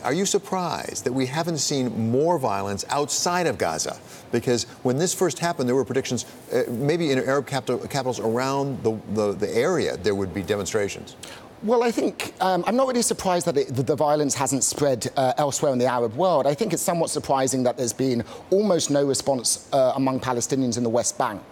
Are you surprised that we haven't seen more violence outside of Gaza? Because when this first happened, there were predictions, maybe in Arab capitals around the area, there would be demonstrations. Well, I think I'm not really surprised that the violence hasn't spread elsewhere in the Arab world. I think it's somewhat surprising that there's been almost no response among Palestinians in the West Bank.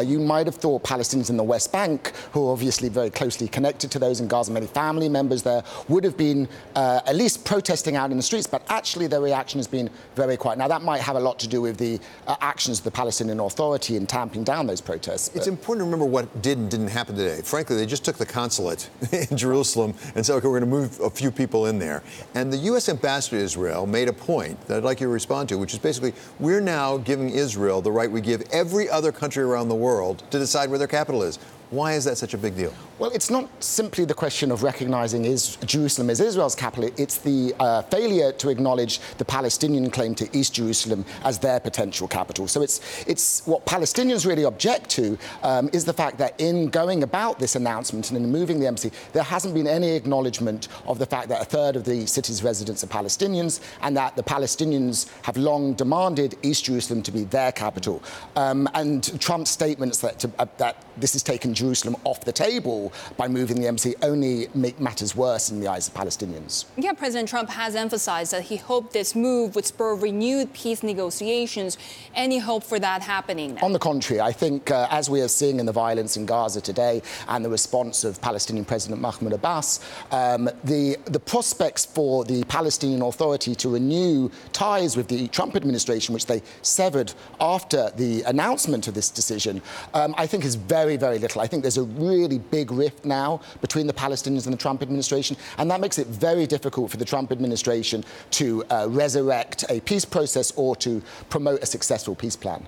You might have thought Palestinians in the West Bank, who are obviously very closely connected to those in Gaza, many family members there, would have been at least protesting out in the streets, but actually their reaction has been very quiet. Now, that might have a lot to do with the actions of the Palestinian Authority in tamping down those protests. It's important to remember what did and didn't happen today. Frankly, they just took the consulate in Jerusalem and said, okay, we're going to move a few people in there. And the U.S. ambassador to Israel made a point that I'd like you to respond to, which is basically, we're now giving Israel the right we give every other country around the world to decide where their capital is. Why is that such a big deal? Well, it's not simply the question of recognizing Jerusalem as Israel's capital. It's the failure to acknowledge the Palestinian claim to East Jerusalem as their potential capital. So it's what Palestinians really object to is the fact that in going about this announcement and in moving the embassy, there hasn't been any acknowledgement of the fact that a third of the city's residents are Palestinians and that the Palestinians have long demanded East Jerusalem to be their capital. And Trump's statements that this has taken Jerusalem off the table by moving the embassy only make matters worse in the eyes of Palestinians. Yeah, President Trump has emphasized that he hoped this move would spur renewed peace negotiations. Any hope for that happening now? On the contrary, I think as we are seeing in the violence in Gaza today and the response of Palestinian President Mahmoud Abbas, the prospects for the Palestinian Authority to renew ties with the Trump administration, which they severed after the announcement of this decision, I think is very, very little. I think there's a really big rift now between the Palestinians and the Trump administration, and that makes it very difficult for the Trump administration to resurrect a peace process or to promote a successful peace plan.